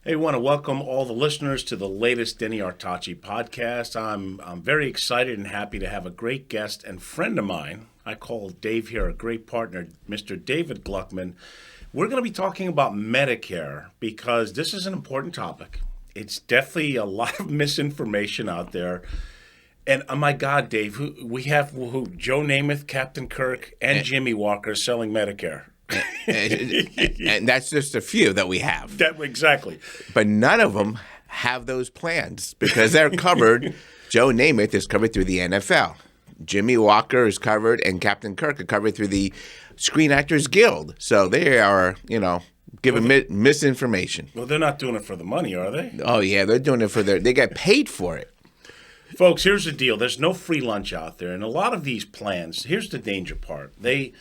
Hey, I want to welcome all the listeners to the latest Denny Artachi podcast. I'm very excited and happy to have a great guest and friend of mine. I call Dave here a great partner, Mr. David Gluckman. We're going to be talking about Medicare because this is an important topic. It's definitely a lot of misinformation out there. And oh my God, Dave, we have Joe Namath, Captain Kirk, and Jimmy Walker selling Medicare. And that's just a few that we have. Exactly. But none of them have those plans because they're covered. Joe Namath is covered through the NFL. Jimmy Walker is covered, and Captain Kirk are covered through the Screen Actors Guild. So they are, giving misinformation. Well, they're not doing it for the money, are they? Oh, yeah, they're doing it they get paid for it. Folks, here's the deal. There's no free lunch out there. And a lot of these plans, here's the danger part. They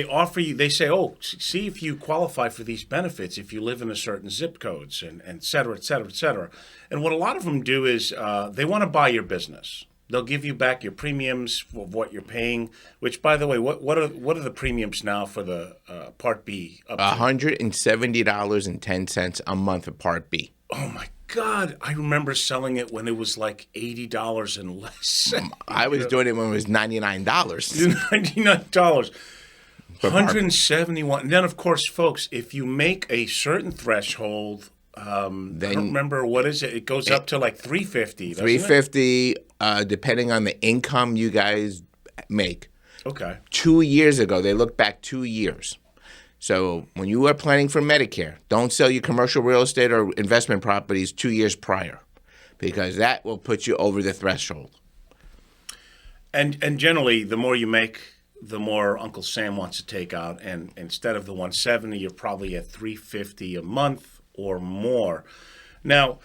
offer you, they say, oh, see if you qualify for these benefits if you live in a certain zip codes and et cetera, et cetera, et cetera. And what a lot of them do is they want to buy your business. They'll give you back your premiums for what you're paying, which, by the way, what are the premiums now for the Part B? $170.10 a month for Part B. Oh, my God. I remember selling it when it was like $80 and less. I was doing it when it was $99. $99. 171. And then, of course, folks, if you make a certain threshold, I don't remember, what is it? It goes up to like $350. $350, depending on the income you guys make. Okay. 2 years ago, they look back 2 years. So when you are planning for Medicare, don't sell your commercial real estate or investment properties 2 years prior, because that will put you over the threshold. And generally, the more you make, the more Uncle Sam wants to take out. And instead of the 170, you're probably at $350 a month or more. Now,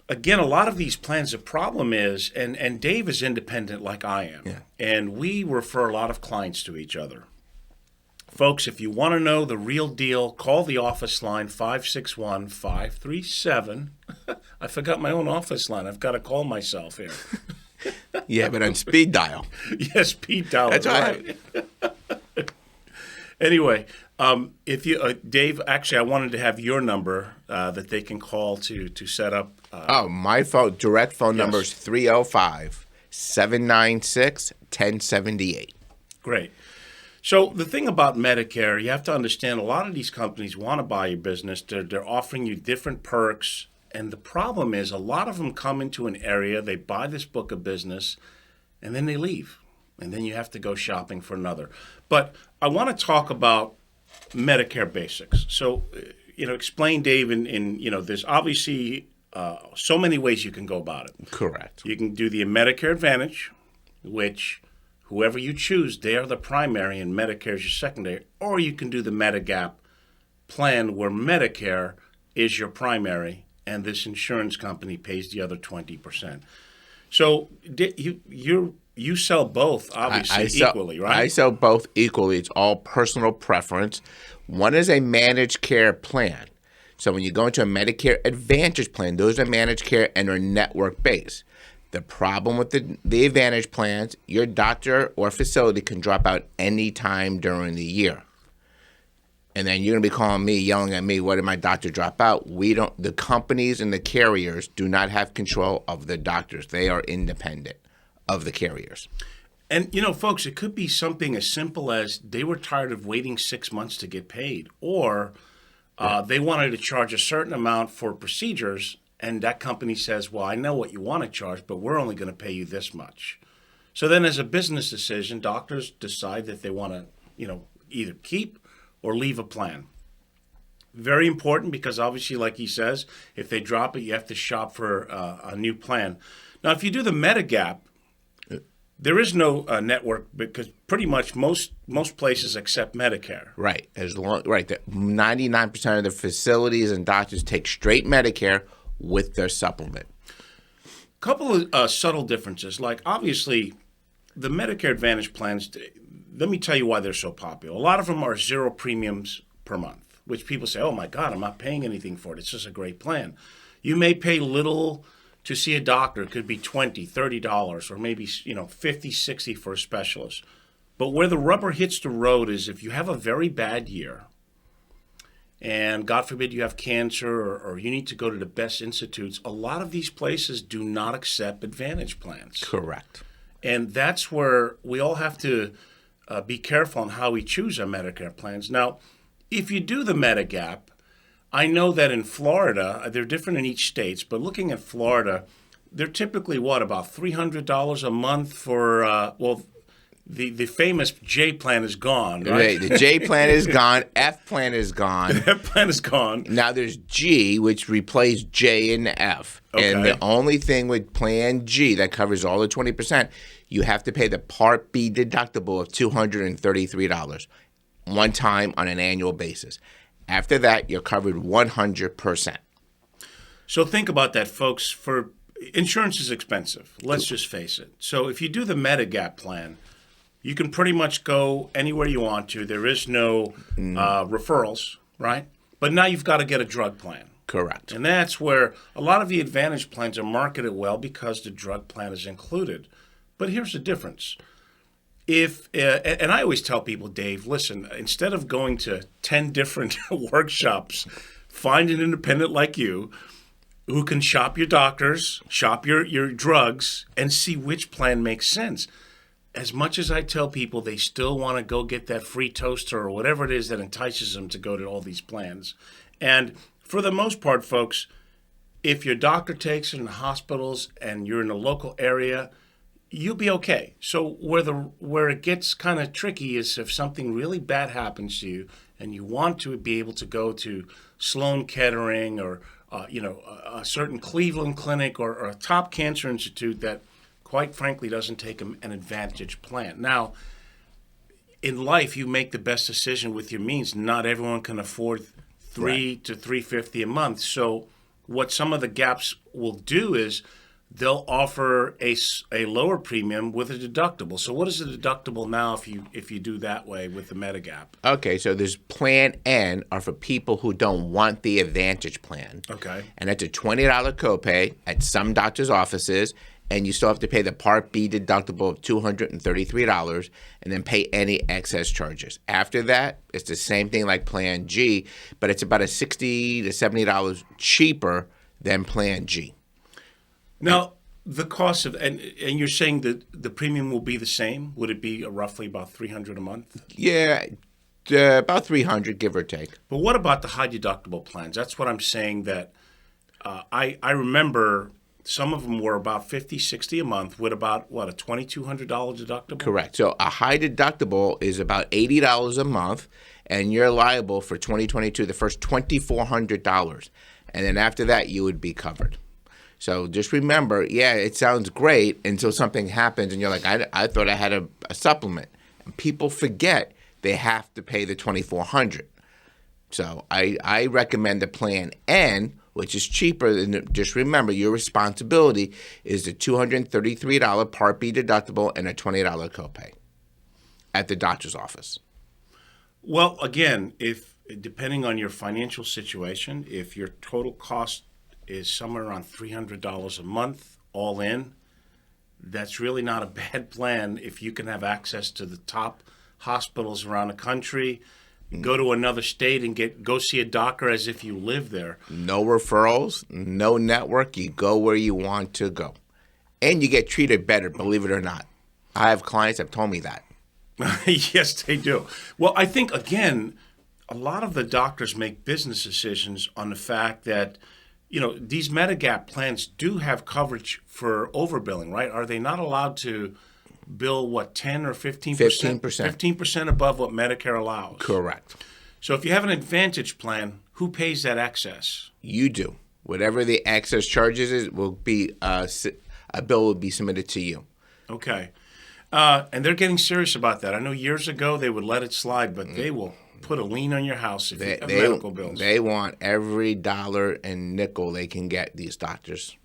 again, a lot of these plans, the problem is, and Dave is independent like I am, and we refer a lot of clients to each other. Folks, if you want to know the real deal, call the office line, 561-537. I forgot my own office line. I've got to call myself here. Yeah, but on speed dial. Yes, speed dial. That's right. Anyway, if you, Dave, actually, I wanted to have your number that they can call to set up. My direct phone number is 305-796-1078. Great. So the thing about Medicare, you have to understand a lot of these companies want to buy your business. They're offering you different perks. And the problem is a lot of them come into an area, they buy this book of business, and then they leave. And then you have to go shopping for another. But I want to talk about Medicare basics. So, explain, Dave, there's obviously so many ways you can go about it. Correct. You can do the Medicare Advantage, which whoever you choose, they are the primary and Medicare is your secondary. Or you can do the Medigap plan where Medicare is your primary and this insurance company pays the other 20%. So you sell both, obviously, equally, right? I sell both equally. It's all personal preference. One is a managed care plan. So when you go into a Medicare Advantage plan, those are managed care and are network-based. The problem with the Advantage plans, your doctor or facility can drop out any time during the year. And then you're going to be calling me, yelling at me, what did my doctor drop out? The companies and the carriers do not have control of the doctors. They are independent of the carriers. And, folks, it could be something as simple as they were tired of waiting 6 months to get paid, or they wanted to charge a certain amount for procedures, and that company says, well, I know what you want to charge, but we're only going to pay you this much. So then as a business decision, doctors decide that they want to, either keep or leave a plan. Very important because obviously, like he says, if they drop it, you have to shop for a new plan. Now, if you do the Medigap, there is no network because pretty much most places accept Medicare. Right. 99% of the facilities and doctors take straight Medicare with their supplement. Couple of subtle differences. Like, obviously, the Medicare Advantage plans, let me tell you why they're so popular. A lot of them are zero premiums per month, which people say, oh, my God, I'm not paying anything for it. It's just a great plan. You may pay little to see a doctor. It could be $20, $30, or maybe $50, $60 for a specialist. But where the rubber hits the road is if you have a very bad year and God forbid you have cancer or you need to go to the best institutes, a lot of these places do not accept Advantage plans. Correct. And that's where we all have to be careful on how we choose our Medicare plans. Now, if you do the Medigap, I know that in Florida, they're different in each state, but looking at Florida, they're typically, about $300 a month for, the famous J plan is gone, right? The J plan is gone. F plan is gone. F plan is gone. Now there's G, which replaced J and F. Okay. And the only thing with Plan G that covers all the 20%, you have to pay the Part B deductible of $233 one time on an annual basis. After that, you're covered 100%. So think about that, folks. Insurance is expensive. Let's just face it. So if you do the Medigap plan, you can pretty much go anywhere you want to. There is no referrals, right? But now you've got to get a drug plan. Correct. And that's where a lot of the Advantage plans are marketed well because the drug plan is included. But here's the difference. And I always tell people, Dave, listen, instead of going to 10 different workshops, find an independent like you who can shop your doctors, shop your drugs, and see which plan makes sense. As much as I tell people they still want to go get that free toaster or whatever it is that entices them to go to all these plans. And for the most part, folks, if your doctor takes it in hospitals and you're in a local area, you'll be okay. So where it gets kind of tricky is if something really bad happens to you and you want to be able to go to Sloan Kettering or a certain Cleveland clinic or a top cancer institute that quite frankly doesn't take an Advantage plan. Now, in life, you make the best decision with your means. Not everyone can afford $300 to $350 a month. So what some of the gaps will do is they'll offer a lower premium with a deductible. So what is the deductible now if you do that way with the Medigap? Okay, so there's Plan N are for people who don't want the Advantage plan. Okay. And it's a $20 copay at some doctor's offices, and you still have to pay the Part B deductible of $233 and then pay any excess charges. After that, it's the same thing like Plan G, but it's about a $60 to $70 cheaper than Plan G. Now, the cost of and you're saying that the premium will be the same? Would it be roughly about $300 a month? Yeah, about $300, give or take. But what about the high deductible plans? That's what I'm saying. That I remember some of them were about $50, $60 a month with about a $2,200 deductible. Correct. So a high deductible is about $80 a month, and you're liable for 2022 the first $2,400, and then after that you would be covered. So just remember, it sounds great until something happens and you're like, I thought I had a supplement. And people forget they have to pay the $2,400. So I recommend the Plan N, which is cheaper than, just remember, your responsibility is the $233 Part B deductible and a $20 copay at the doctor's office. Well, again, depending on your financial situation, if your total cost is somewhere around $300 a month, all in, that's really not a bad plan if you can have access to the top hospitals around the country. Go to another state and go see a doctor as if you live there. No referrals, no network. You go where you want to go. And you get treated better, believe it or not. I have clients that have told me that. Yes, they do. Well, I think, again, a lot of the doctors make business decisions on the fact that, these Medigap plans do have coverage for overbilling, right? Are they not allowed to bill 10 or 15%? 15%. 15% above what Medicare allows. Correct. So if you have an Advantage plan, who pays that excess? You do. Whatever the excess charges is, will be a bill will be submitted to you. Okay. And they're getting serious about that. I know years ago they would let it slide, but they will put a lien on your house if you have medical bills. They want every dollar and nickel they can get, these doctors.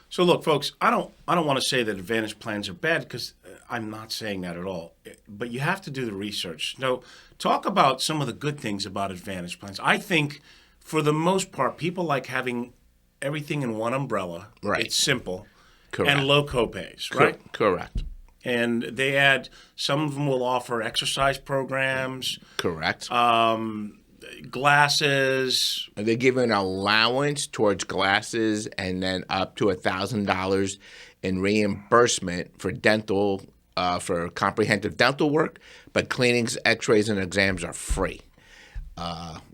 So look, folks, I don't want to say that Advantage plans are bad because I'm not saying that at all. But you have to do the research. Now, talk about some of the good things about Advantage plans. I think for the most part, people like having everything in one umbrella. Right. It's simple. Correct. And low copays, right? Correct. And some of them will offer exercise programs. Correct. glasses. They give an allowance towards glasses and then up to $1,000 in reimbursement for dental, for comprehensive dental work, but cleanings, x-rays, and exams are free.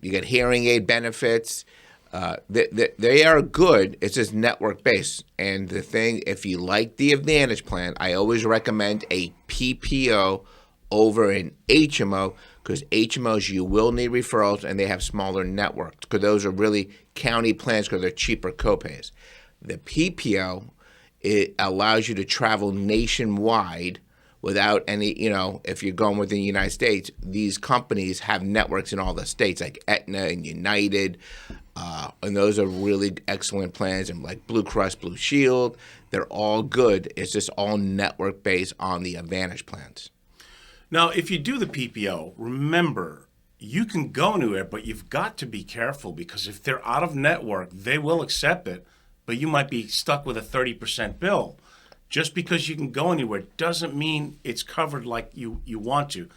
You get hearing aid benefits. They are good. It's just network based. And the thing, if you like the Advantage plan, I always recommend a PPO over an HMO, because HMOs you will need referrals and they have smaller networks, because those are really county plans because they're cheaper copays. The PPO, it allows you to travel nationwide without any, if you're going within the United States, these companies have networks in all the states like Aetna and United, and those are really excellent plans, and like Blue Cross Blue Shield, they're all good. It's just all network based on the Advantage plans. Now, if you do the PPO, remember, you can go anywhere, but you've got to be careful, because if they're out of network, they will accept it, but you might be stuck with a 30% bill. Just because you can go anywhere doesn't mean it's covered like you want to.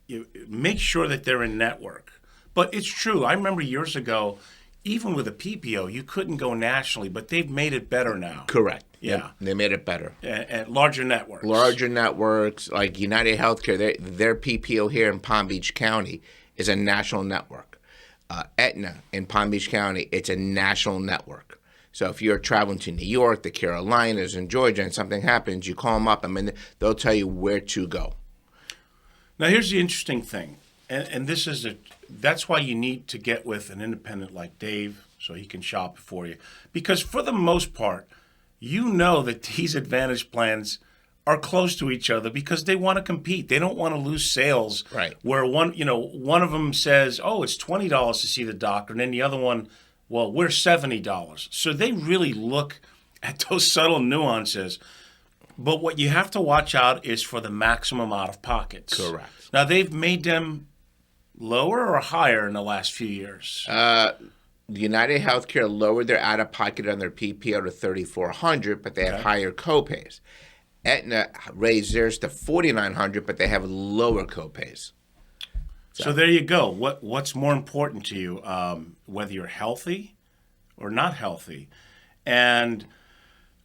You make sure that they're in network. But it's true. I remember years ago, even with a PPO, you couldn't go nationally, but they've made it better now. Correct. Yeah. They made it better. And larger networks. Larger networks, like United Healthcare, their PPO here in Palm Beach County is a national network. Aetna in Palm Beach County, it's a national network. So if you're traveling to New York, the Carolinas, and Georgia, and something happens, you call them up, they'll tell you where to go. Now, here's the interesting thing, and that's why you need to get with an independent like Dave, so he can shop for you. Because for the most part, you know that these Advantage plans are close to each other because they want to compete. They don't want to lose sales. Right. Where one of them says, "Oh, it's $20 to see the doctor," and then the other one, "Well, we're $70." So they really look at those subtle nuances. But what you have to watch out is for the maximum out-of-pockets. Correct. Now, they've made them lower or higher in the last few years? United Healthcare lowered their out-of-pocket on their PPO to $3,400, but they have higher copays. Aetna raised theirs to $4,900, but they have lower copays. So there you go. What's more important to you, whether you're healthy or not healthy? And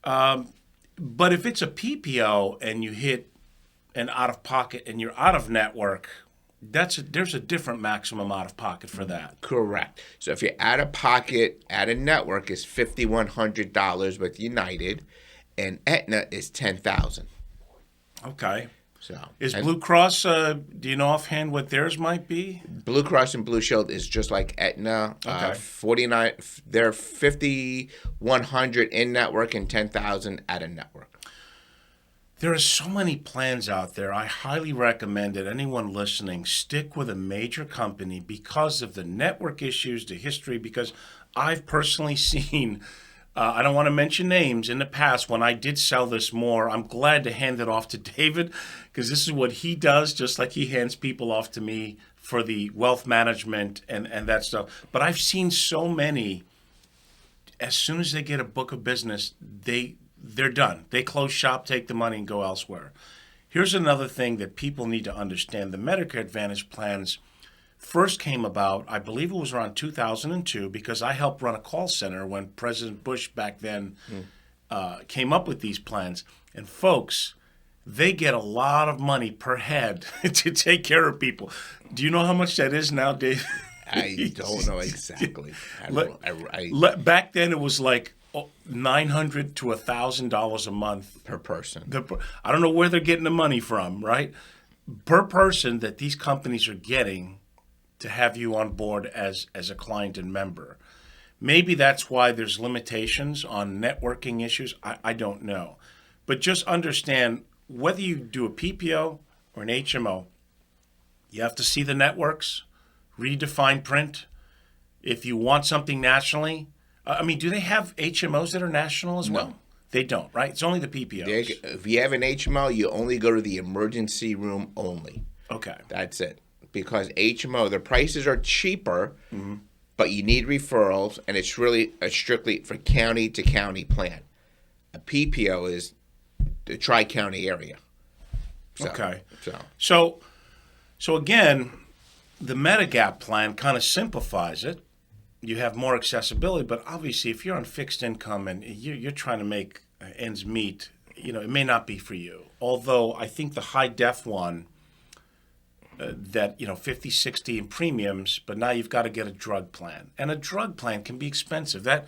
but if it's a PPO and you hit an out-of-pocket and you're out of network, there's a different maximum out-of-pocket for that. Correct. So if you're out-of-pocket at a network, is $5,100 with United, and Aetna is $10,000. Okay. So is Blue Cross? Do you know offhand what theirs might be? Blue Cross and Blue Shield is just like Aetna. Okay. 49. They're $5,100 in network and $10,000 at a network. There are so many plans out there. I highly recommend that anyone listening stick with a major company because of the network issues, the history. Because I've personally seen. I don't want to mention names. In the past, when I did sell this more, I'm glad to hand it off to David because this is what he does, just like he hands people off to me for the wealth management and that stuff. But I've seen so many, as soon as they get a book of business, they're done. They close shop, take the money, and go elsewhere. Here's another thing that people need to understand. The Medicare Advantage plans first came about, I believe it was around 2002, because I helped run a call center when President Bush back then came up with these plans. And folks, they get a lot of money per head to take care of people. Do you know how much that is now, Dave? I don't know exactly. Back then it was like $900 to $1,000 a month per person. I don't know where they're getting the money from, right? Per person that these companies are getting to have you on board as a client and member. Maybe that's why there's limitations on networking issues. I don't know. But just understand, whether you do a PPO or an HMO, you have to see the networks, read the fine print. If you want something nationally, do they have HMOs that are national as well? No. They don't, right? It's only the PPOs. If you have an HMO, you only go to the emergency room only. Okay. That's it. Because HMO, the prices are cheaper, but you need referrals, and it's really a strictly for county to county plan. A PPO is the tri-county area. So again, the Medigap plan kind of simplifies it. You have more accessibility, but obviously, if you're on fixed income and you're trying to make ends meet, it may not be for you. Although I think the high def one, that 50, 60 in premiums, but now you've got to get a drug plan, and a drug plan can be expensive. I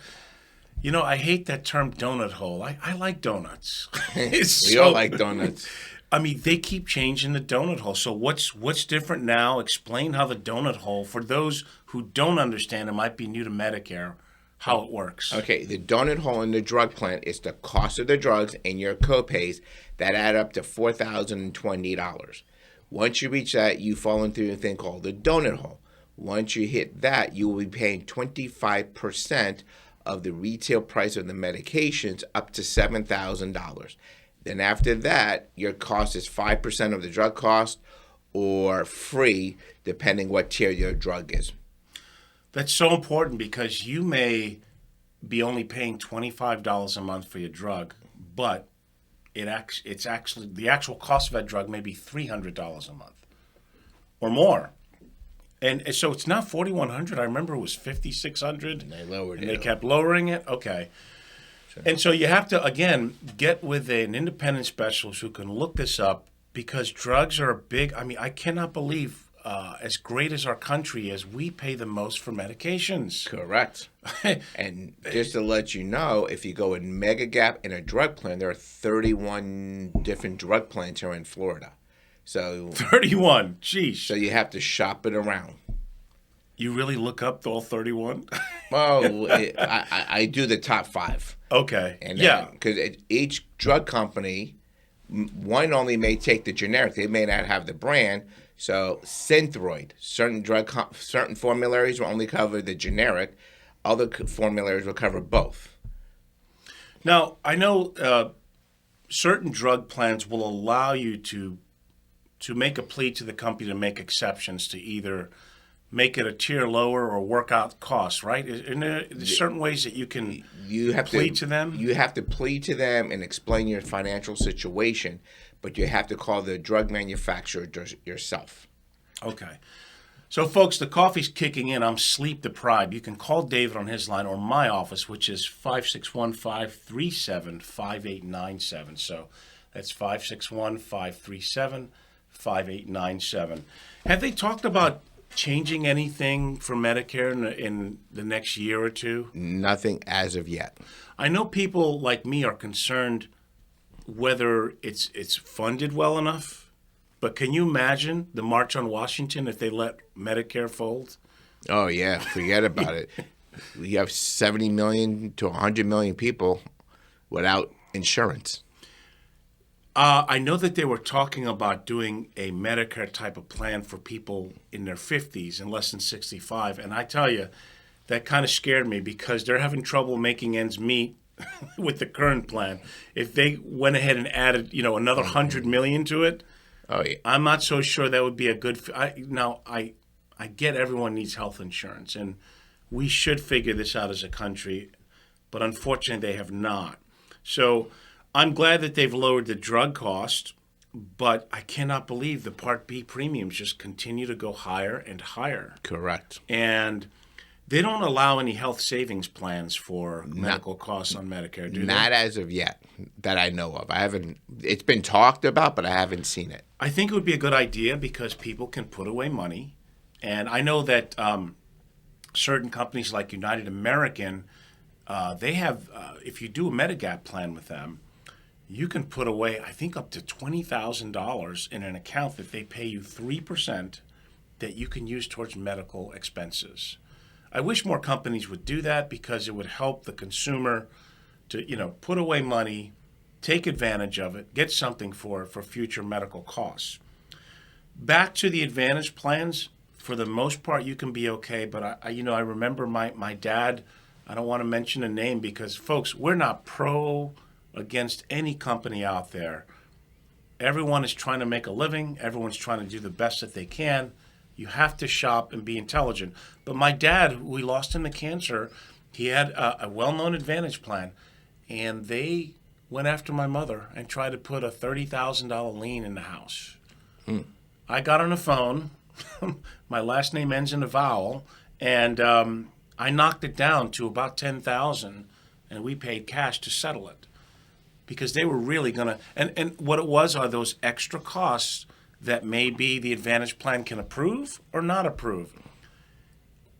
hate that term donut hole. I like donuts. We all like donuts. I mean, they keep changing the donut hole. So what's different now? Explain how the donut hole, for those who don't understand, it might be new to Medicare, how it works. Okay, the donut hole in the drug plan is the cost of the drugs and your copays that add up to $4,020. Once you reach that, you fall into a thing called the donut hole. Once you hit that, you will be paying 25% of the retail price of the medications up to $7,000. Then after that, your cost is 5% of the drug cost or free, depending what tier your drug is. That's so important because you may be only paying $25 a month for your drug, but it's actually the actual cost of that drug may be $300 a month or more. And so it's not $4,100. I remember it was $5,600. And they lowered and it. They kept lowering it. Okay. Sure. And so you have to, again, get with an independent specialist who can look this up because drugs are I cannot believe, as great as our country is, we pay the most for medications. Correct. And just to let you know, if you go in Medigap in a drug plan, there are 31 different drug plans here in Florida. So 31, geez. So you have to shop it around. You really look up all 31? Well, I do the top 5. Okay. And yeah. Because each drug company, one only may take the generic. They may not have the brand. So Synthroid, certain formularies will only cover the generic. Other formularies will cover both. Now, I know certain drug plans will allow you to make a plea to the company to make exceptions to either make it a tier lower or work out costs, right? Isn't there certain ways that you can plead to them? You have to plead to them and explain your financial situation, but you have to call the drug manufacturer yourself. Okay. So, folks, the coffee's kicking in. I'm sleep deprived. You can call David on his line or my office, which is 561-537-5897. So that's 561-537-5897. Have they talked about changing anything for Medicare in the next year or two? Nothing as of yet. I know people like me are concerned whether it's funded well enough. But can you imagine the March on Washington if they let Medicare fold? Oh, yeah. Forget about it. We have 70 million to 100 million people without insurance. I know that they were talking about doing a Medicare type of plan for people in their 50s and less than 65. And I tell you, that kind of scared me because they're having trouble making ends meet with the current plan. If they went ahead and added, another 100 million to it, oh yeah, I'm not so sure that would be a good. I get everyone needs health insurance, and we should figure this out as a country, but unfortunately they have not. So I'm glad that they've lowered the drug cost, but I cannot believe the Part B premiums just continue to go higher and higher. Correct. And they don't allow any health savings plans for medical costs on Medicare, do they? Not as of yet that I know of. I haven't. It's been talked about, but I haven't seen it. I think it would be a good idea because people can put away money. And I know that certain companies like United American, they have, if you do a Medigap plan with them, you can put away, I think, up to $20,000 in an account that they pay you 3% that you can use towards medical expenses. I wish more companies would do that because it would help the consumer to, put away money, take advantage of it, get something for future medical costs. Back to the Advantage plans, for the most part, you can be okay. But I remember my dad. I don't want to mention a name because, folks, we're not pro against any company out there. Everyone is trying to make a living. Everyone's trying to do the best that they can. You have to shop and be intelligent. But my dad, who we lost him to cancer, he had a well-known Advantage plan, and they went after my mother and tried to put a $30,000 lien in the house. I got on the phone My last name ends in a vowel, and I knocked it down to about 10,000, and we paid cash to settle it because they were really gonna. And what it was are those extra costs that maybe the Advantage plan can approve or not approve.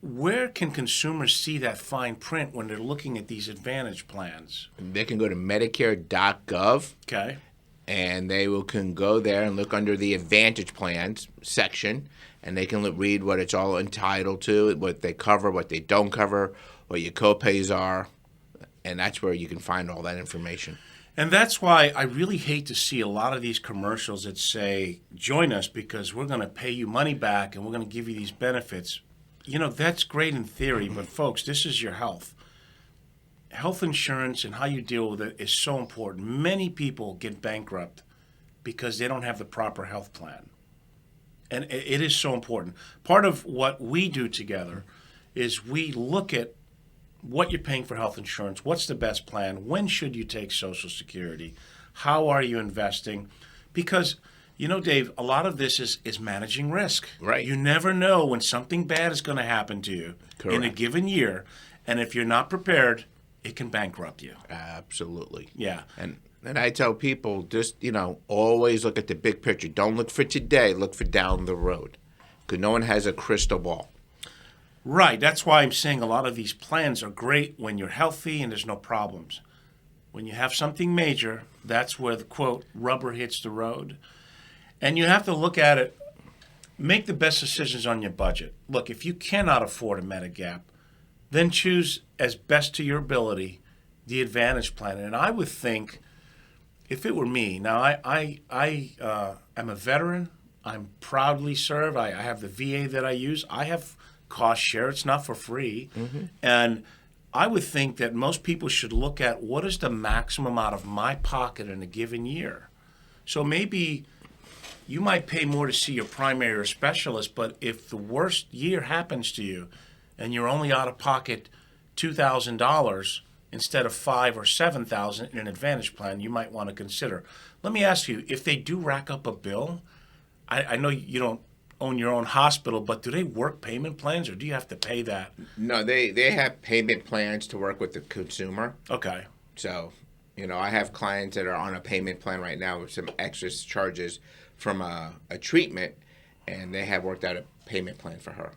Where can consumers see that fine print when they're looking at these Advantage plans? They can go to Medicare.gov. Okay. And can go there and look under the Advantage Plans section, and they can read what it's all entitled to, what they cover, what they don't cover, what your copays are, and that's where you can find all that information. And that's why I really hate to see a lot of these commercials that say, join us because we're going to pay you money back and we're going to give you these benefits. You know, that's great in theory, but folks, this is your health. Health insurance and how you deal with it is so important. Many people get bankrupt because they don't have the proper health plan. And it is so important. Part of what we do together is we look at what you're paying for health insurance, what's the best plan, when should you take Social Security, how are you investing? Because, you know, Dave, a lot of this is managing risk. Right. You never know when something bad is going to happen to you in a given year. And if you're not prepared, it can bankrupt you. Absolutely. Yeah. And I tell people, just, always look at the big picture. Don't look for today, look for down the road. Because no one has a crystal ball. Right. That's why I'm saying a lot of these plans are great when you're healthy and there's no problems. When you have something major, that's where the, quote, rubber hits the road. And you have to look at it, make the best decisions on your budget. Look, if you cannot afford a Medigap, then choose as best to your ability the Advantage plan. And I would think, if it were me, now I am a veteran. I'm proudly served. I have the VA that I use. I have cost share. It's not for free. Mm-hmm. And I would think that most people should look at what is the maximum out of my pocket in a given year. So maybe you might pay more to see your primary or specialist, but if the worst year happens to you, and you're only out of pocket $2,000 instead of $5,000 or $7,000 in an Advantage plan, you might want to consider. Let me ask you, if they do rack up a bill, I know you don't own your own hospital, but do they work payment plans, or do you have to pay that? No, they have payment plans to work with the consumer. Okay. So, I have clients that are on a payment plan right now with some extra charges from a treatment, and they have worked out a payment plan for her.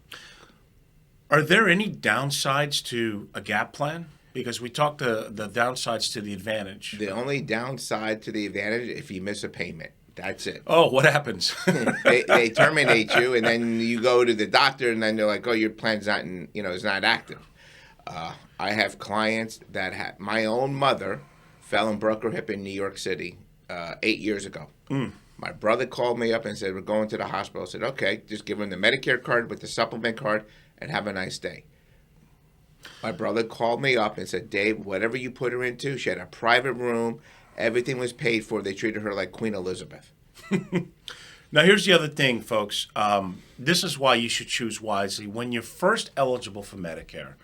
Are there any downsides to a gap plan? Because we talked the downsides to the Advantage. The only downside to the Advantage, if you miss a payment, that's it. Oh, what happens? they terminate you, and then you go to the doctor, and then they're like, "Oh, your plan's not, is not active." I have clients that have. My own mother fell and broke her hip in New York City 8 years ago. Mm. My brother called me up and said, "We're going to the hospital." I said, "Okay, just give him the Medicare card with the supplement card, and have a nice day." My brother called me up and said, "Dave, whatever you put her into, she had a private room. Everything was paid for. They treated her like Queen Elizabeth." Now, here's the other thing, folks. This is why you should choose wisely. When you're first eligible for Medicare,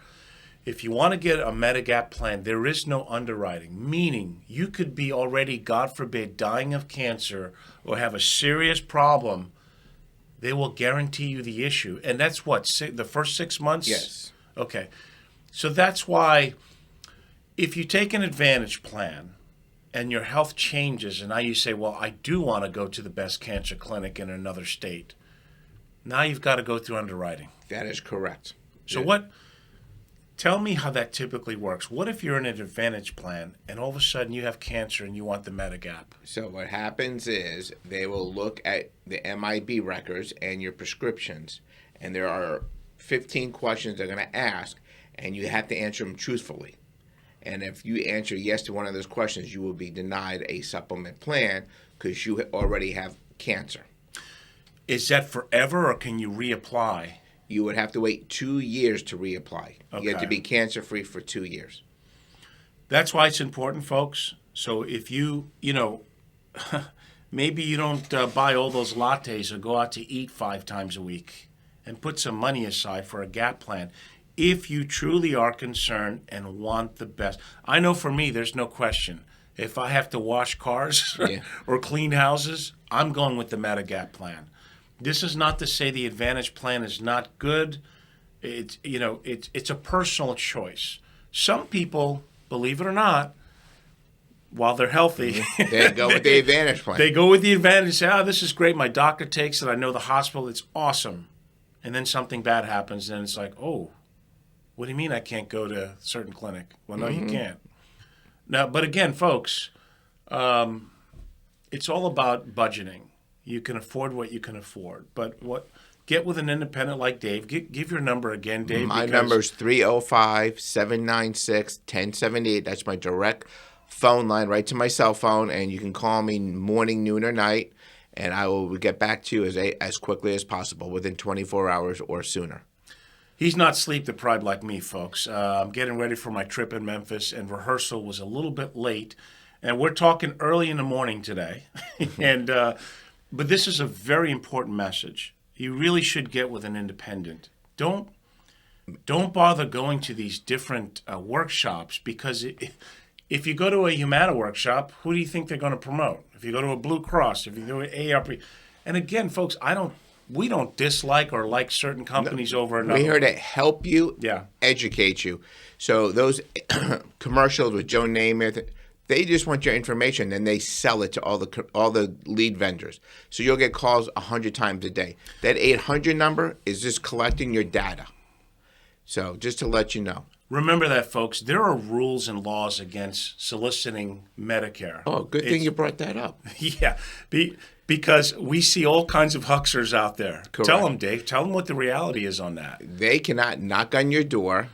if you want to get a Medigap plan, there is no underwriting, meaning you could be already, God forbid, dying of cancer or have a serious problem. They will guarantee you the issue. And that's what, the first 6 months? Yes. Okay. So that's why if you take an Advantage plan and your health changes and now you say, well, I do want to go to the best cancer clinic in another state, now you've got to go through underwriting. That is correct. So tell me how that typically works. What if you're in an Advantage plan and all of a sudden you have cancer and you want the Medigap? So what happens is they will look at the MIB records and your prescriptions, and there are 15 questions they're going to ask, and you have to answer them truthfully. And if you answer yes to one of those questions, you will be denied a supplement plan because you already have cancer. Is that forever, or can you reapply? You would have to wait 2 years to reapply. Okay. You have to be cancer-free for 2 years. That's why it's important, folks. So if maybe you don't buy all those lattes or go out to eat 5 times a week and put some money aside for a gap plan. If you truly are concerned and want the best. I know for me, there's no question. If I have to wash cars or clean houses, I'm going with the Medigap plan. This is not to say the Advantage plan is not good. It's a personal choice. Some people, believe it or not, while they're healthy, They go with the Advantage plan. they go with the Advantage and say, this is great. My doctor takes it. I know the hospital. It's awesome. And then something bad happens, and it's like, oh, what do you mean I can't go to a certain clinic? Well, no, you can't. Now, but again, folks, it's all about budgeting. You can afford what you can afford. But get with an independent like Dave. Give your number again, Dave. My number is 305-796-1078. That's my direct phone line right to my cell phone, and you can call me morning, noon, or night, and I will get back to you as quickly as possible, within 24 hours or sooner. He's not sleep deprived like me, folks. I'm getting ready for my trip in Memphis, and rehearsal was a little bit late. And we're talking early in the morning today. But this is a very important message. You really should get with an independent. Don't bother going to these different workshops, because if you go to a Humana workshop, who do you think they're going to promote? If you go to a Blue Cross, if you go to AARP. And again, folks, we don't dislike or like certain companies over another. We're here to help you, Yeah. educate you. So those commercials with Joe Namath, they just want your information, and they sell it to all the lead vendors. So you'll get calls 100 times a day. That 800 number is just collecting your data. So just to let you know. Remember that, folks. There are rules and laws against soliciting Medicare. Oh, good thing you brought that up. Yeah, because we see all kinds of hucksters out there. Correct. Tell them, Dave. Tell them what the reality is on that. They cannot knock on your door,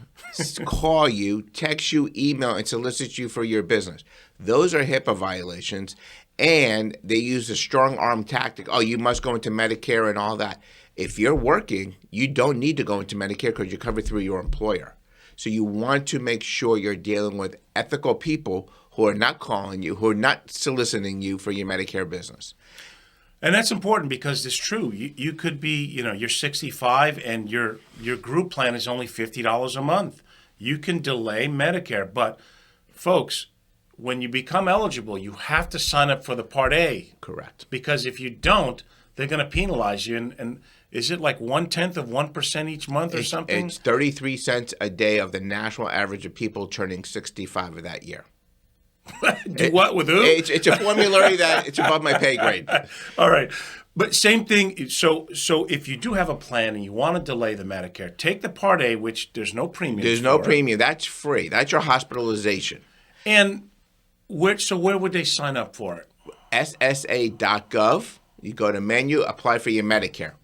call you, text you, email, and solicit you for your business. Those are HIPAA violations, and they use a strong arm tactic. Oh, you must go into Medicare and all that. If you're working, you don't need to go into Medicare because you're covered through your employer. So you want to make sure you're dealing with ethical people who are not calling you, who are not soliciting you for your Medicare business. And that's important, because it's true. You could be, you're 65 and your group plan is only $50 a month. You can delay Medicare. But, folks, when you become eligible, you have to sign up for the Part A. Correct. Because if you don't, they're going to penalize you. And is it like 1/10% each month or something? It's 33 cents a day of the national average of people turning 65 of that year. Do what with who? It's a formulary that it's above my pay grade. All right. But same thing. So if you do have a plan and you want to delay the Medicare, take the Part A, which there's no premium. There's no premium. That's free. That's your hospitalization. And where would they sign up for it? SSA.gov. You go to menu, apply for your Medicare.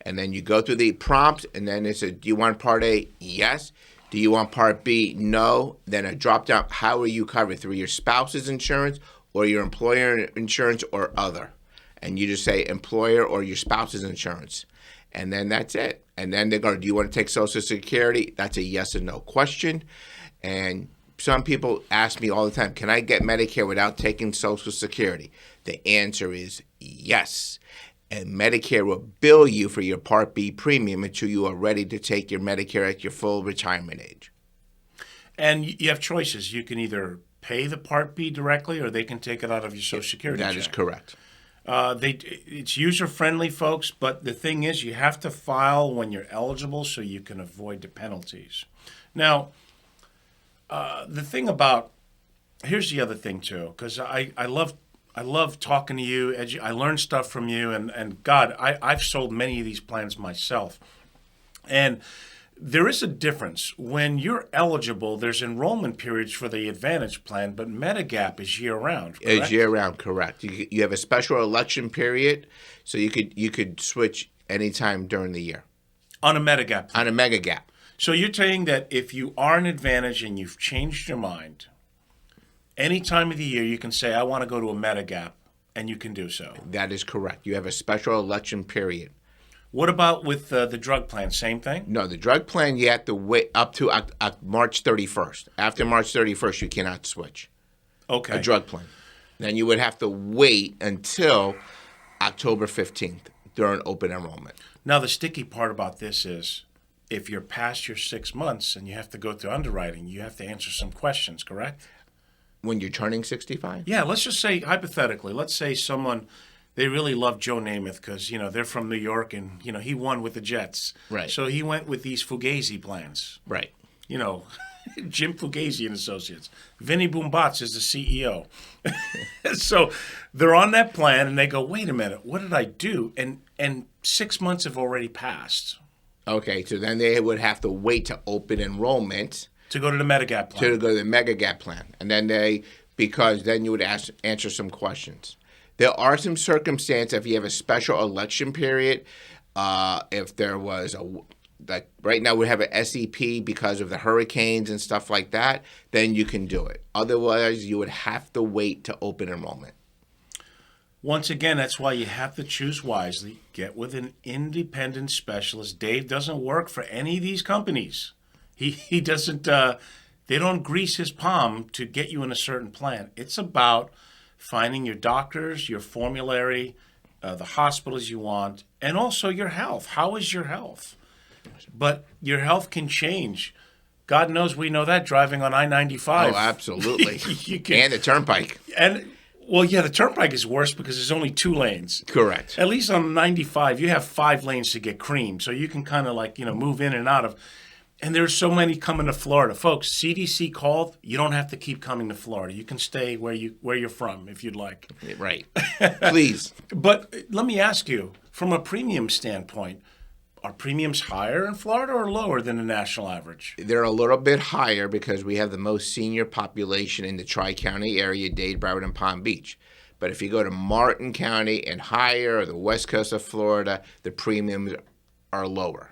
And then you go through the prompts, and then it says, do you want Part A? Yes. Do you want Part B? No. Then a drop down. How are you covered? Through your spouse's insurance or your employer insurance or other? And you just say employer or your spouse's insurance. And then that's it. And then they go, do you want to take Social Security? That's a yes or no question. And some people ask me all the time, can I get Medicare without taking Social Security? The answer is yes. And Medicare will bill you for your Part B premium until you are ready to take your Medicare at your full retirement age. And you have choices. You can either pay the Part B directly, or they can take it out of your Social Security check. That is correct. It's user-friendly, folks, but the thing is, you have to file when you're eligible so you can avoid the penalties. Now, the thing about, here's the other thing, too, because I love talking to you. I learn stuff from you, and God, I've sold many of these plans myself. And there is a difference. When you're eligible, there's enrollment periods for the Advantage plan, but Medigap is year-round, correct? It's year-round, correct. You have a special election period, so you could switch anytime during the year. On a Medigap. On a Medigap. So you're saying that if you are an Advantage and you've changed your mind, any time of the year you can say, I want to go to a Medigap, and you can do so. That is correct. You have a special election period. What about with the drug plan? Same thing? No, the drug plan, you have to wait up to March 31st. After March 31st, you cannot switch. Okay. A drug plan. Then you would have to wait until October 15th during open enrollment. Now, the sticky part about this is if you're past your 6 months and you have to go through underwriting, you have to answer some questions, correct? When you're turning 65? Yeah, let's just say, hypothetically, let's say they really love Joe Namath because, they're from New York and, he won with the Jets. Right. So he went with these Fugazi plans. Right. Jim Fugazi and Associates. Vinny Boombatz is the CEO. So they're on that plan and they go, wait a minute, what did I do? And 6 months have already passed. Okay, so then they would have to wait to open enrollment. To go to the Medigap plan. To go to the Medigap plan. And then because then you would answer some questions. There are some circumstances if you have a special election period, if there was like right now we have an SEP because of the hurricanes and stuff like that, then you can do it. Otherwise, you would have to wait to open enrollment. Once again, that's why you have to choose wisely. Get with an independent specialist. Dave doesn't work for any of these companies. He doesn't, they don't grease his palm to get you in a certain plan. It's about finding your doctors, your formulary, the hospitals you want, and also your health. How is your health? But your health can change. God knows we know that driving on I-95. Oh, absolutely. And the turnpike. The turnpike is worse because there's only 2 lanes. Correct. At least on 95, you have 5 lanes to get creamed. So you can kind of move in and out of. And there's so many coming to Florida. Folks, CDC called. You don't have to keep coming to Florida. You can stay where you're from if you'd like. Right. Please. But let me ask you, from a premium standpoint, are premiums higher in Florida or lower than the national average? They're a little bit higher because we have the most senior population in the Tri-County area, Dade, Broward, and Palm Beach. But if you go to Martin County and higher, or the west coast of Florida, the premiums are lower.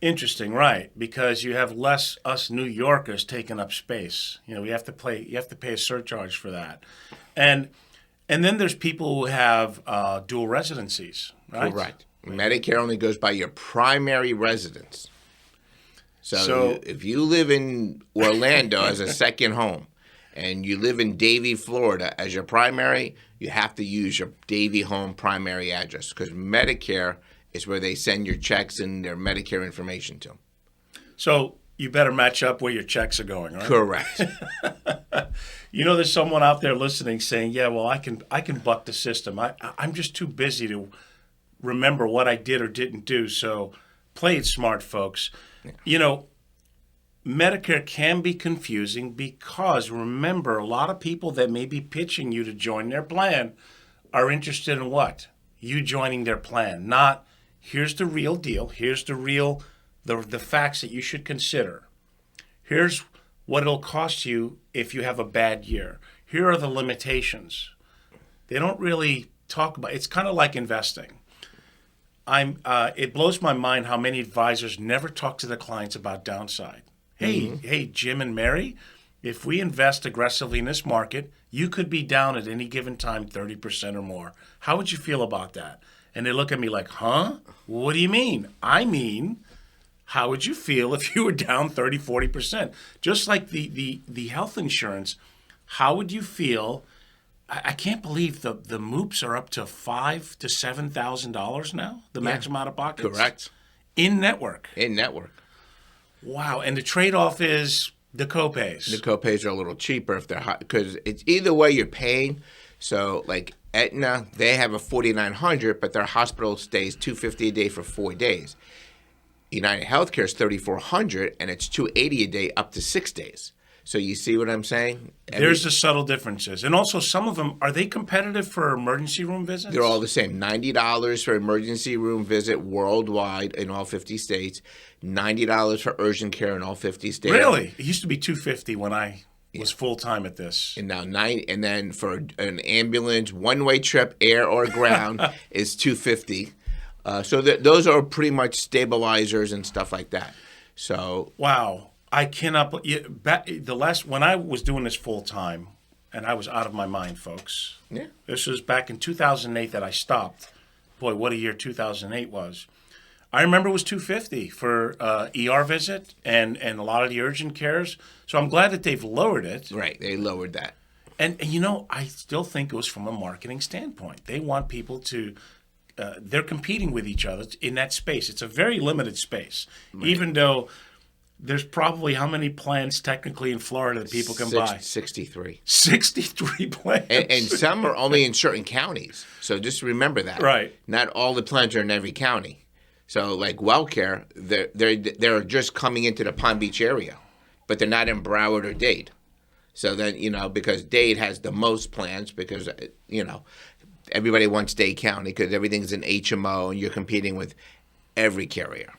Interesting, right? Because you have less us New Yorkers taking up space. You have to pay a surcharge for that, and then there's people who have dual residencies, right? Correct. Medicare only goes by your primary residence. So if you live in Orlando as a second home and you live in Davie, Florida as your primary, you have to use your Davie home primary address because Medicare is where they send your checks and their Medicare information to. So you better match up where your checks are going, right? Correct. There's someone out there listening saying, yeah, well, I can buck the system. I'm just too busy to remember what I did or didn't do. So play it smart, folks. Yeah. Medicare can be confusing because remember, a lot of people that may be pitching you to join their plan are interested in what? You joining their plan, not here's the real deal. Here's the facts that you should consider. Here's what it'll cost you if you have a bad year. Here are the limitations. They don't really talk about. It's kind of like investing. It blows my mind how many advisors never talk to their clients about downside. Hey, Jim and Mary, if we invest aggressively in this market, you could be down at any given time 30% or more. How would you feel about that? And they look at me like, huh? What do you mean? I mean, how would you feel if you were down 30, 40%? Just like the health insurance, how would you feel? I can't believe the MOOPs are up to $5,000 to $7,000 now, the maximum out of pocket. Correct. In network. Wow. And the trade-off is the copays. The copays are a little cheaper if they're high because it's either way you're paying. So like Aetna, they have a $4,900, but their hospital stays $250 a day for 4 days. United Healthcare is $3,400, and it's $280 a day up to 6 days. So you see what I'm saying? There's the subtle differences. And also some of them, are they competitive for emergency room visits? They're all the same. $90 for emergency room visit worldwide in all 50 states. $90 for urgent care in all 50 states. Really? It used to be $250 when I was full-time at this. And now and then for an ambulance, one-way trip, air or ground, is $250. So those are pretty much stabilizers and stuff like that. So wow. I cannot. When I was doing this full time, and I was out of my mind, folks. Yeah. This was back in 2008 that I stopped. Boy, what a year 2008 was. I remember it was $250 for ER visit and a lot of the urgent cares. So I'm glad that they've lowered it. Right, they lowered that. And I still think it was from a marketing standpoint. They want people to. They're competing with each other in that space. It's a very limited space, right. Even though there's probably how many plans technically in Florida that people can buy? 63. 63 plans. And some are only in certain counties. So just remember that. Right. Not all the plans are in every county. So like WellCare, they're just coming into the Palm Beach area, but they're not in Broward or Dade. So then, because Dade has the most plans because, everybody wants Dade County because everything's an HMO and you're competing with every carrier.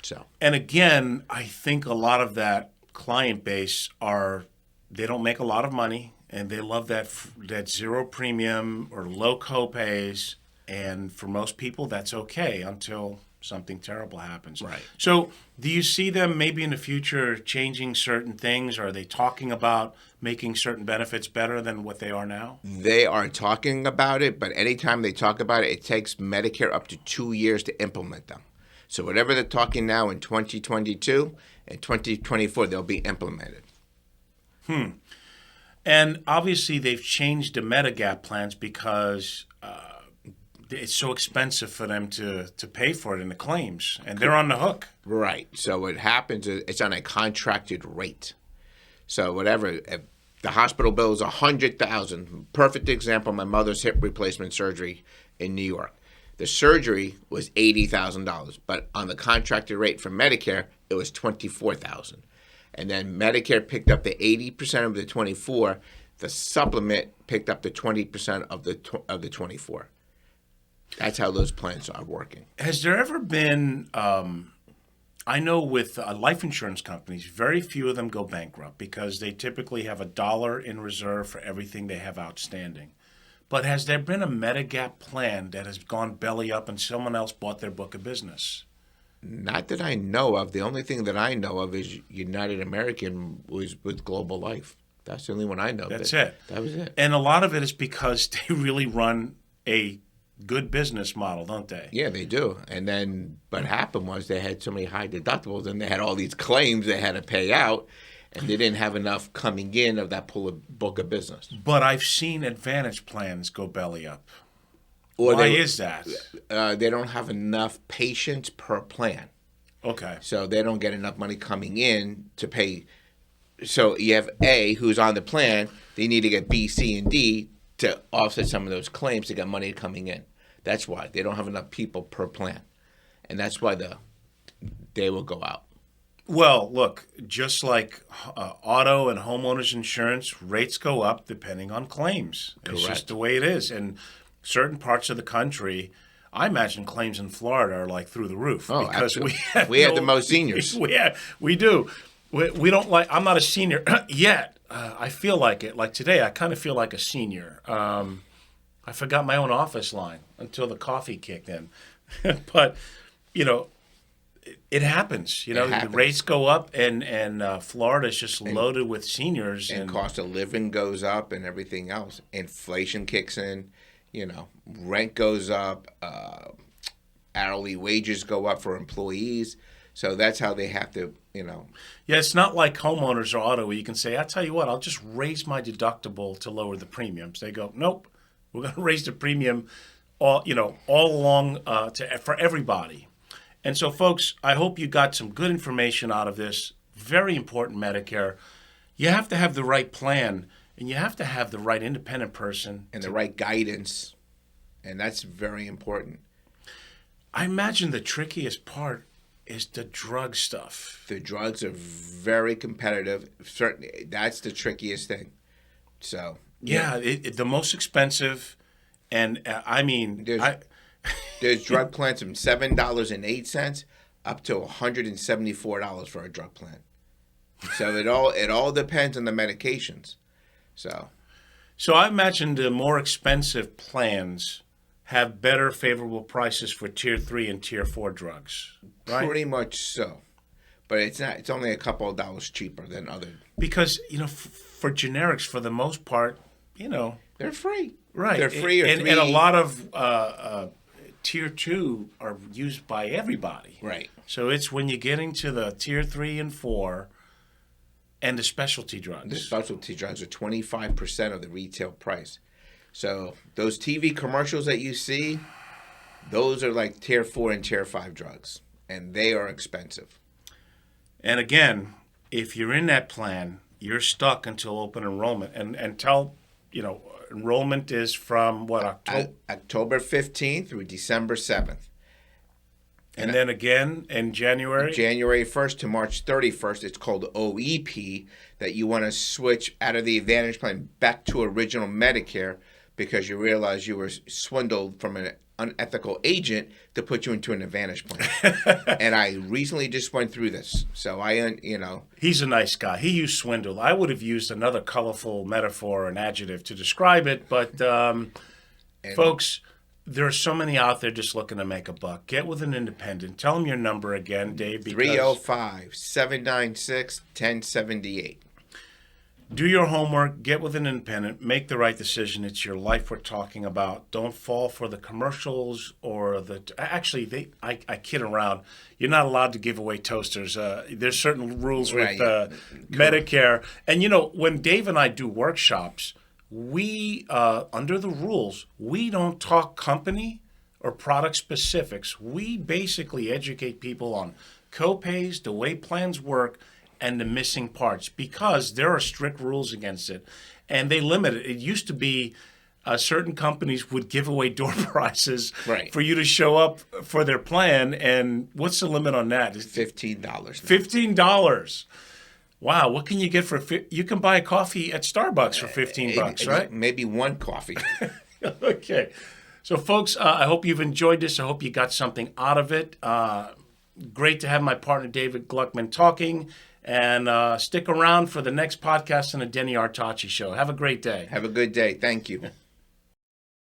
So. And again, I think a lot of that client base they don't make a lot of money and they love that zero premium or low copays. And for most people, that's okay until something terrible happens. Right. So do you see them maybe in the future changing certain things? Or are they talking about making certain benefits better than what they are now? They are talking about it, but anytime they talk about it, it takes Medicare up to 2 years to implement them. So whatever they're talking now in 2022 and 2024, they'll be implemented. And obviously they've changed the Medigap plans because it's so expensive for them to pay for it in the claims, and they're on the hook. Right. So what happens is it's on a contracted rate. So whatever, if the hospital bill is $100,000. Perfect example, my mother's hip replacement surgery in New York. The surgery was $80,000, but on the contracted rate for Medicare, it was $24,000. And then Medicare picked up the 80% of the 24. The supplement picked up the 20% of the 24. That's how those plans are working. Has there ever been, I know with life insurance companies, very few of them go bankrupt because they typically have $1 in reserve for everything they have outstanding. But has there been a Medigap plan that has gone belly up and someone else bought their book of business? Not that I know of. The only thing that I know of is United American was with Global Life. That's the only one I know. That's it. That was it. And a lot of it is because they really run a good business model, don't they? Yeah, they do. And then what happened was they had so many high deductibles and they had all these claims they had to pay out, and they didn't have enough coming in of that book of business. But I've seen Advantage plans go belly up. Or Why is that? They don't have enough patients per plan. Okay. So they don't get enough money coming in to pay. So you have A, who's on the plan. They need to get B, C, and D to offset some of those claims to get money coming in. That's why. They don't have enough people per plan. And that's why they will go out. Well, look, just like auto and homeowners insurance, rates go up depending on claims. It's Correct. just the way it is. And certain parts of the country, I imagine claims in Florida are like through the roof. Oh, because absolutely. We have the most seniors. We do. We don't like, I'm not a senior yet. I feel like it. Like today, I kind of feel like a senior. I forgot my own office line until the coffee kicked in. But, it happens. The rates go up, and Florida is just loaded with seniors. And cost of living goes up and everything else. Inflation kicks in. Rent goes up. Hourly wages go up for employees. So that's how they have to, Yeah, it's not like homeowners or auto where you can say, I'll tell you what, I'll just raise my deductible to lower the premiums. They go, nope, we're going to raise the premium all along for everybody. And so, folks, I hope you got some good information out of this. Very important Medicare. You have to have the right plan, and you have to have the right independent person. and the right guidance. And that's very important. I imagine the trickiest part is the drug stuff. The drugs are very competitive. Certainly, that's the trickiest thing. So Yeah, the most expensive, and there's drug plans from $7.08 up to $174 for a drug plan. So it all depends on the medications. So I imagine the more expensive plans have better favorable prices for tier 3 and tier 4 drugs, right? pretty much so. But it's not. It's only a couple of dollars cheaper than other. Because for generics, for the most part, They're free. right? They're free, and a lot of tier 2 are used by everybody. Right. So it's when you're getting to the tier 3 and 4, and the specialty drugs. The specialty drugs are 25% of the retail price. So those TV commercials that you see, those are like tier 4 and tier 5 drugs, and they are expensive. And again, if you're in that plan, you're stuck until open enrollment. And tell, enrollment is from what, October? October 15th through December 7th. And then again in January? January 1st to March 31st, it's called OEP, that you want to switch out of the Advantage plan back to original Medicare because you realize you were swindled from an unethical agent to put you into an Advantage plan. And I recently just went through this. So He's a nice guy. He used swindle. I would have used another colorful metaphor or an adjective to describe it, but folks, there are so many out there just looking to make a buck. Get with an independent. Tell them your number again, Dave. 305-796-1078. Do your homework. Get with an independent. Make the right decision. It's your life we're talking about. Don't fall for the commercials or the... Actually, I kid around. You're not allowed to give away toasters. There's certain rules with Medicare. And, when Dave and I do workshops, we, under the rules, we don't talk company or product specifics. We basically educate people on co-pays, the way plans work, and the missing parts because there are strict rules against it. And they limit it. It used to be certain companies would give away door prizes for you to show up for their plan. And what's the limit on that? $15. $15. Wow, what can you get for? You can buy a coffee at Starbucks for $15, right? Maybe one coffee. Okay, so folks, I hope you've enjoyed this. I hope you got something out of it. Great to have my partner David Gluckman talking, and stick around for the next podcast on the Denny Artachi Show. Have a great day. Have a good day. Thank you.